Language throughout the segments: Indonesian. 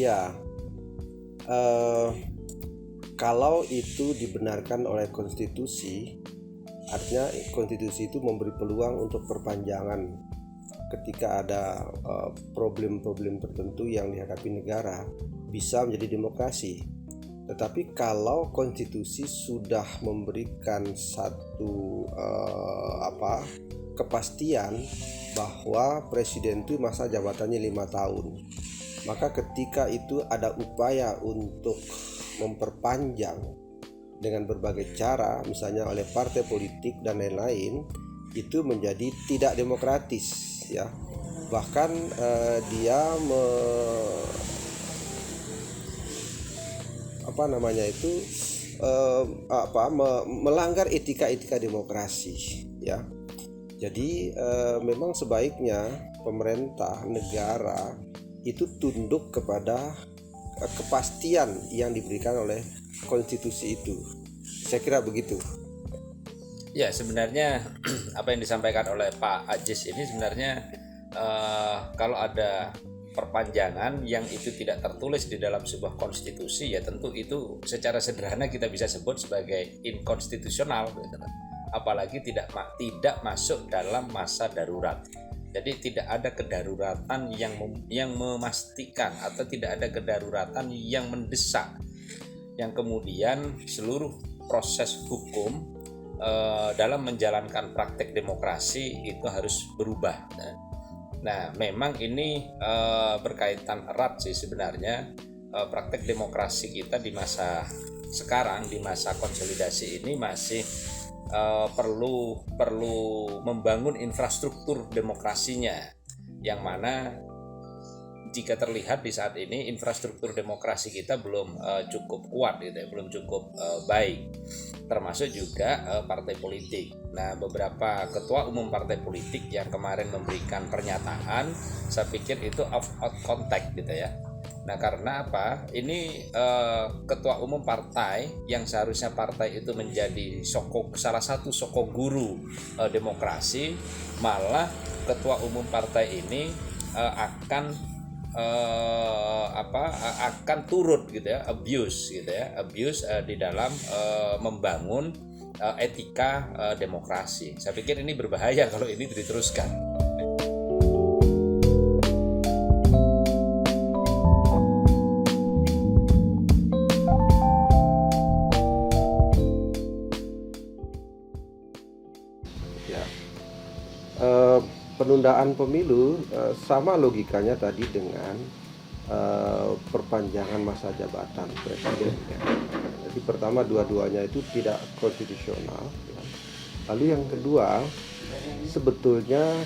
Ya, eh, kalau itu dibenarkan oleh konstitusi, artinya konstitusi itu memberi peluang untuk perpanjangan ketika ada problem-problem tertentu yang dihadapi negara bisa menjadi demokrasi. Tetapi kalau konstitusi sudah memberikan satu kepastian bahwa presiden itu masa jabatannya 5 tahun, maka ketika itu ada upaya untuk memperpanjang dengan berbagai cara, misalnya oleh partai politik dan lain-lain, itu menjadi tidak demokratis, ya. Bahkan dia melanggar etika-etika demokrasi, ya. Jadi memang sebaiknya pemerintah negara itu tunduk kepada kepastian yang diberikan oleh konstitusi itu. Saya kira begitu. Ya, sebenarnya apa yang disampaikan oleh Pak Ajis ini sebenarnya kalau ada perpanjangan yang itu tidak tertulis di dalam sebuah konstitusi, ya tentu itu secara sederhana kita bisa sebut sebagai inkonstitusional, apalagi tidak masuk dalam masa darurat. Jadi tidak ada kedaruratan yang memastikan, atau tidak ada kedaruratan yang mendesak, yang kemudian seluruh proses hukum dalam menjalankan praktek demokrasi itu harus berubah. Nah, memang ini berkaitan erat sih sebenarnya. Praktek demokrasi kita di masa sekarang, di masa konsolidasi ini masih perlu membangun infrastruktur demokrasinya, yang mana jika terlihat di saat ini infrastruktur demokrasi kita belum cukup kuat, gitu ya, belum cukup baik, termasuk juga partai politik. Nah, beberapa ketua umum partai politik yang kemarin memberikan pernyataan, saya pikir itu out context, gitu ya. Nah, karena apa? Ini ketua umum partai yang seharusnya partai itu menjadi salah satu soko guru demokrasi, malah ketua umum partai ini akan turut, gitu ya, abuse di dalam membangun etika demokrasi. Saya pikir ini berbahaya kalau ini diteruskan. Penundaan pemilu sama logikanya tadi dengan perpanjangan masa jabatan presiden, ya. Jadi pertama, dua-duanya itu tidak konstitusional, ya. Lalu yang kedua, sebetulnya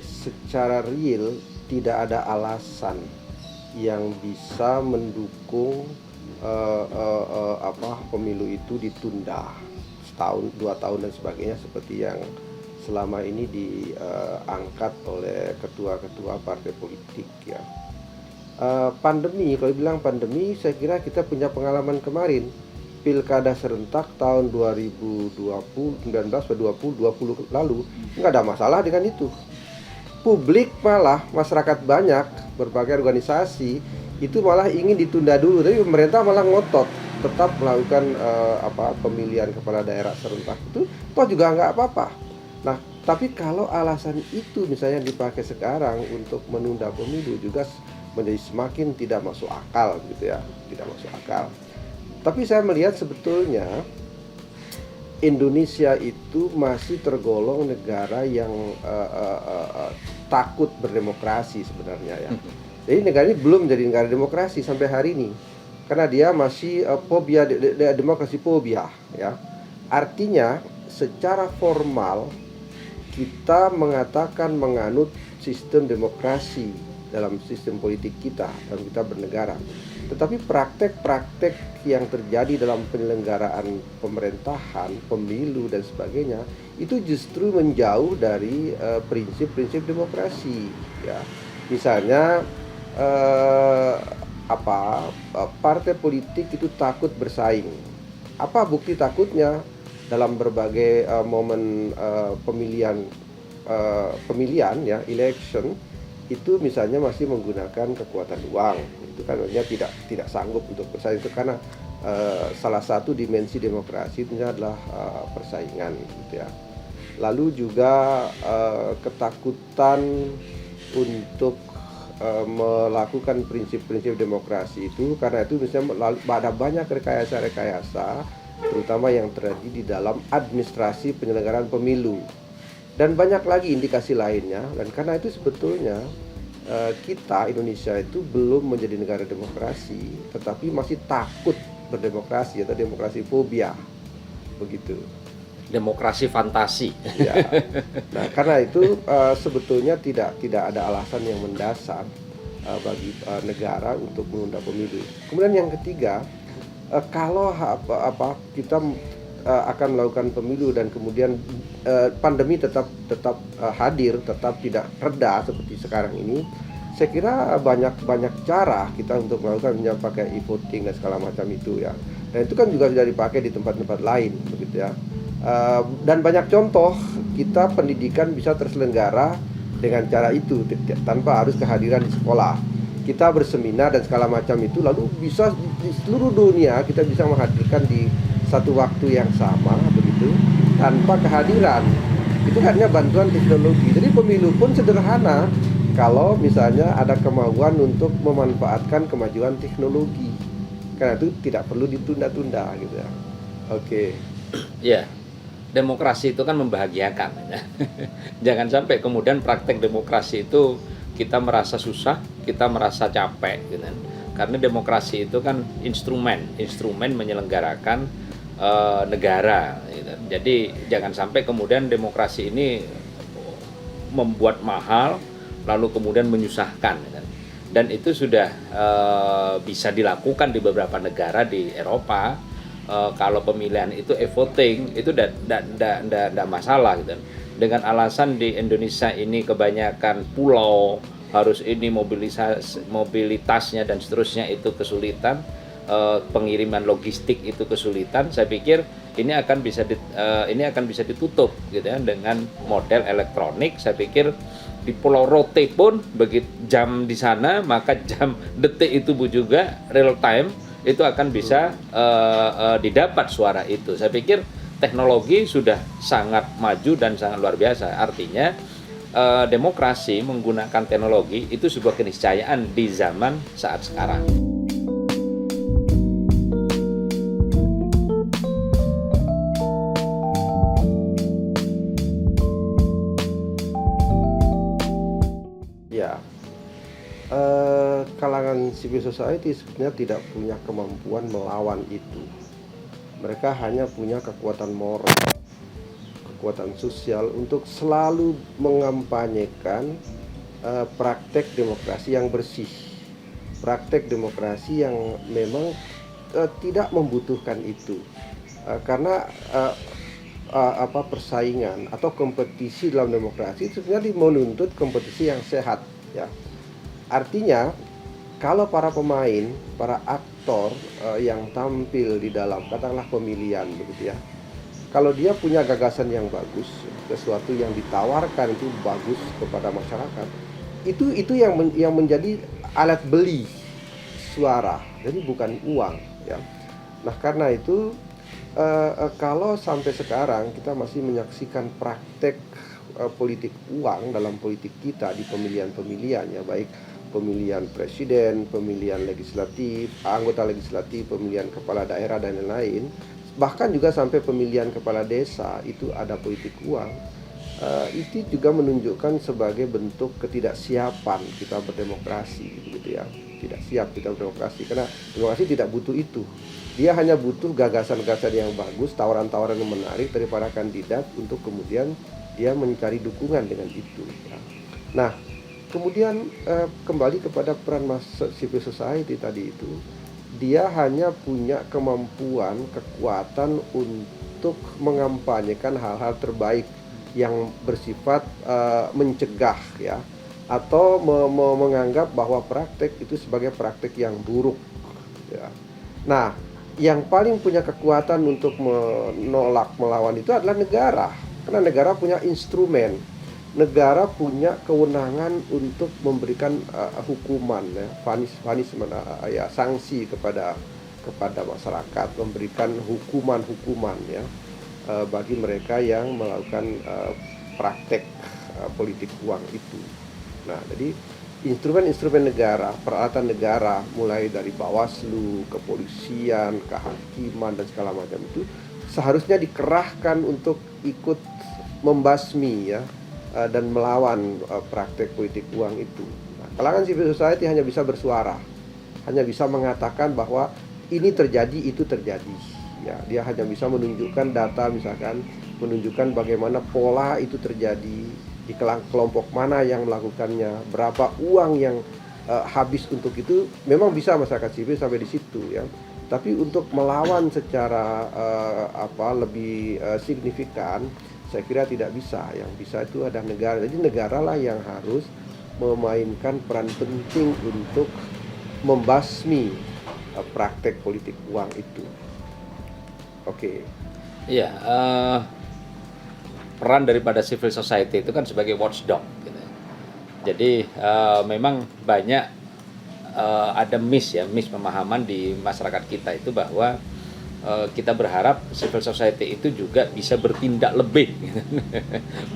secara real tidak ada alasan yang bisa mendukung pemilu itu ditunda setahun, 2 tahun dan sebagainya, seperti yang selama ini diangkat oleh ketua-ketua partai politik, ya. Pandemi, kalau bilang pandemi, saya kira kita punya pengalaman kemarin, pilkada serentak tahun 2020 lalu, nggak ada masalah dengan itu. Publik malah, masyarakat banyak, berbagai organisasi itu malah ingin ditunda dulu, tapi pemerintah malah ngotot tetap melakukan pemilihan kepala daerah serentak itu, toh juga nggak apa-apa. Nah, tapi kalau alasan itu misalnya dipakai sekarang untuk menunda pemilu, juga menjadi semakin tidak masuk akal, gitu ya, tidak masuk akal. Tapi saya melihat sebetulnya Indonesia itu masih tergolong negara yang takut berdemokrasi sebenarnya, ya. Jadi negara ini belum menjadi negara demokrasi sampai hari ini, karena dia masih fobia, demokrasi fobia, ya. Artinya secara formal kita mengatakan menganut sistem demokrasi dalam sistem politik kita, dalam kita bernegara. Tetapi praktek-praktek yang terjadi dalam penyelenggaraan pemerintahan, pemilu dan sebagainya, itu justru menjauh dari prinsip-prinsip demokrasi, ya. Misalnya partai politik itu takut bersaing. Apa bukti takutnya? Dalam berbagai momen pemilihan, ya, election, itu misalnya masih menggunakan kekuatan uang, itu kan artinya tidak sanggup untuk bersaing, itu karena salah satu dimensi demokrasi itu adalah persaingan gitu ya. Lalu juga ketakutan untuk melakukan prinsip-prinsip demokrasi itu, karena itu misalnya ada banyak rekayasa-rekayasa terutama yang terjadi di dalam administrasi penyelenggaraan pemilu dan banyak lagi indikasi lainnya. Dan karena itu sebetulnya kita Indonesia itu belum menjadi negara demokrasi, tetapi masih takut berdemokrasi atau demokrasi fobia begitu. Demokrasi fantasi. Ya. Nah, karena itu sebetulnya tidak ada alasan yang mendasar bagi negara untuk menunda pemilu. Kemudian yang ketiga, kalau kita akan melakukan pemilu dan kemudian pandemi tetap hadir, tetap tidak reda seperti sekarang ini, saya kira banyak cara kita untuk melakukan, misalnya pakai e-voting dan segala macam itu ya. Dan itu kan juga sudah dipakai di tempat-tempat lain begitu ya. Dan banyak contoh kita pendidikan bisa terselenggara dengan cara itu tanpa harus kehadiran di sekolah. Kita berseminar dan segala macam itu, lalu bisa di seluruh dunia kita bisa menghadirkan di satu waktu yang sama begitu tanpa kehadiran. Itu hanya bantuan teknologi. Jadi pemilu pun sederhana kalau misalnya ada kemauan untuk memanfaatkan kemajuan teknologi. Karena itu tidak perlu ditunda-tunda gitu ya. Oke. Ya. Demokrasi itu kan membahagiakan ya. Jangan sampai kemudian praktek demokrasi itu kita merasa susah, kita merasa capek gitu kan. Karena demokrasi itu kan instrumen menyelenggarakan negara gitu. Jadi jangan sampai kemudian demokrasi ini membuat mahal lalu kemudian menyusahkan gitu. Dan itu sudah bisa dilakukan di beberapa negara di Eropa. Kalau pemilihan itu e-voting itu tidak masalah gitu. Dengan alasan di Indonesia ini kebanyakan pulau, harus ini mobilitasnya dan seterusnya itu kesulitan, pengiriman logistik itu kesulitan. Saya pikir ini akan bisa ditutup gitu ya dengan model elektronik. Saya pikir di Pulau Rote pun begitu jam di sana, maka jam detik itu juga real time itu akan bisa didapat suara itu. Saya pikir teknologi sudah sangat maju dan sangat luar biasa. Artinya demokrasi menggunakan teknologi itu sebuah keniscayaan di zaman saat sekarang. Ya. Kalangan civil society sebenarnya tidak punya kemampuan melawan itu. Mereka hanya punya kekuatan moral, kekuatan sosial untuk selalu mengampanyekan praktek demokrasi yang bersih, praktek demokrasi yang memang tidak membutuhkan itu, karena persaingan atau kompetisi dalam demokrasi itu sebenarnya menuntut kompetisi yang sehat ya. Artinya kalau para pemain, para aktor yang tampil di dalam katakanlah pemilihan begitu ya, kalau dia punya gagasan yang bagus, sesuatu yang ditawarkan itu bagus kepada masyarakat, itu yang menjadi alat beli suara, jadi bukan uang ya. Nah karena itu kalau sampai sekarang kita masih menyaksikan praktek politik uang dalam politik kita di pemilihan-pemilihan ya, baik pemilihan presiden, pemilihan legislatif, anggota legislatif, pemilihan kepala daerah dan lain-lain, bahkan juga sampai pemilihan kepala desa itu ada politik uang. Itu juga menunjukkan sebagai bentuk ketidaksiapan kita berdemokrasi gitu ya. Tidak siap kita berdemokrasi karena demokrasi tidak butuh itu. Dia hanya butuh gagasan-gagasan yang bagus, tawaran-tawaran yang menarik daripada kandidat untuk kemudian dia mencari dukungan dengan itu ya. Nah, kemudian kembali kepada peran civil society tadi itu, dia hanya punya kemampuan, kekuatan untuk mengampanyekan hal-hal terbaik yang bersifat mencegah ya, atau menganggap bahwa praktek itu sebagai praktek yang buruk ya. Nah, yang paling punya kekuatan untuk menolak, melawan itu adalah negara, karena negara punya instrumen. negara punya kewenangan untuk memberikan hukuman, ya, punishment, ya, sanksi kepada masyarakat, memberikan hukuman ya, bagi mereka yang melakukan praktek politik uang itu. Nah, jadi instrumen-instrumen negara, peralatan negara, mulai dari Bawaslu, kepolisian, kehakiman, dan segala macam itu seharusnya dikerahkan untuk ikut membasmi, ya, dan melawan praktek politik uang itu. Nah, kalangan civil society hanya bisa bersuara, hanya bisa mengatakan bahwa ini terjadi, itu terjadi. Ya, dia hanya bisa menunjukkan data, misalkan menunjukkan bagaimana pola itu terjadi, di kelompok mana yang melakukannya, berapa uang yang habis untuk itu. Memang bisa masyarakat sipil sampai di situ, ya. Tapi untuk melawan secara lebih signifikan, saya kira tidak bisa. Yang bisa itu ada negara. Jadi negaralah yang harus memainkan peran penting untuk membasmi praktek politik uang itu. Oke. Iya, peran daripada civil society itu kan sebagai watchdog gitu. Jadi memang banyak ada miss pemahaman di masyarakat kita itu bahwa kita berharap civil society itu juga bisa bertindak lebih gitu.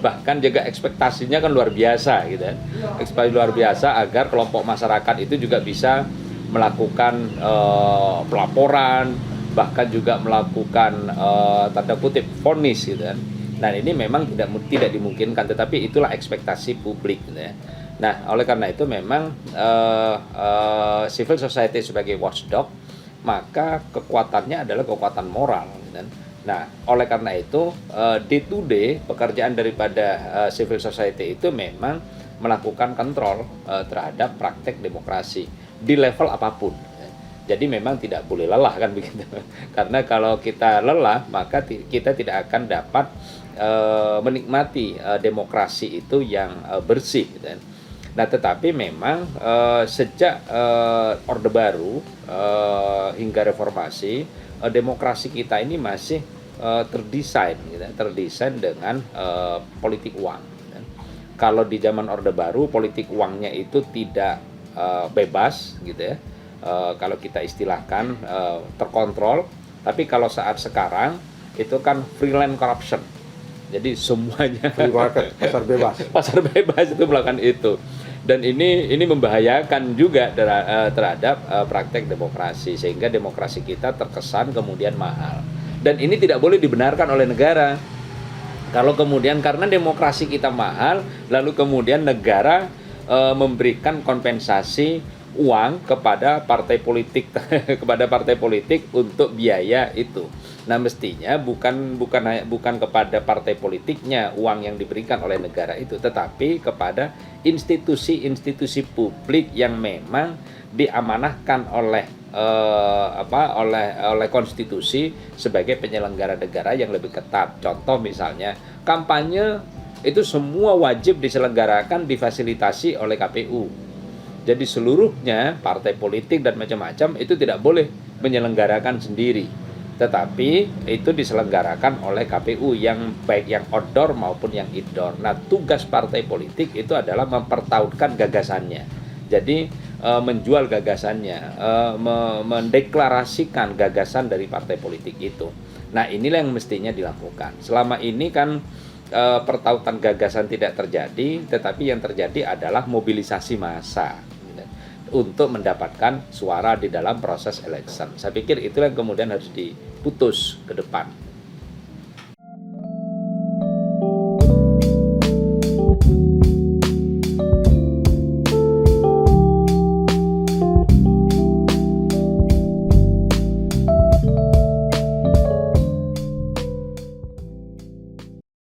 Bahkan juga ekspektasinya kan luar biasa gitu kan. Ekspektasi luar biasa agar kelompok masyarakat itu juga bisa melakukan pelaporan, bahkan juga melakukan tanda kutip vonis gitu kan. Nah, ini memang tidak dimungkinkan, tetapi itulah ekspektasi publik gitu ya. Nah, oleh karena itu memang civil society sebagai watchdog, maka kekuatannya adalah kekuatan moral gitu kan. Nah, oleh karena itu day to day pekerjaan daripada civil society itu memang melakukan kontrol terhadap praktek demokrasi di level apapun. Jadi memang tidak boleh lelah kan begitu. Karena kalau kita lelah, maka kita tidak akan dapat menikmati demokrasi itu yang bersih gitu. Nah, tetapi memang sejak Orde Baru hingga reformasi, demokrasi kita ini masih terdesain dengan politik uang gitu. Kalau di zaman Orde Baru politik uangnya itu tidak bebas gitu ya. Kalau kita istilahkan terkontrol, tapi kalau saat sekarang itu kan freelance corruption. Jadi semuanya free market, pasar bebas. Pasar bebas itu melakukan itu. Dan ini membahayakan juga terhadap praktek demokrasi, sehingga demokrasi kita terkesan kemudian mahal. Dan ini tidak boleh dibenarkan oleh negara. Kalau kemudian karena demokrasi kita mahal, lalu kemudian negara memberikan kompensasi uang kepada partai politik untuk biaya itu. Nah, mestinya bukan kepada partai politiknya uang yang diberikan oleh negara itu, tetapi kepada institusi-institusi publik yang memang diamanahkan oleh konstitusi sebagai penyelenggara negara yang lebih ketat. Contoh misalnya kampanye itu semua wajib diselenggarakan, difasilitasi oleh KPU. Jadi seluruhnya partai politik dan macam-macam itu tidak boleh menyelenggarakan sendiri, tetapi itu diselenggarakan oleh KPU, yang baik yang outdoor maupun yang indoor. Nah, tugas partai politik itu adalah mempertautkan gagasannya. Jadi menjual gagasannya, mendeklarasikan gagasan dari partai politik itu. Nah, inilah yang mestinya dilakukan. Selama ini kan pertautan gagasan tidak terjadi, tetapi yang terjadi adalah mobilisasi massa untuk mendapatkan suara di dalam proses election. Saya pikir itulah yang kemudian harus diputus ke depan.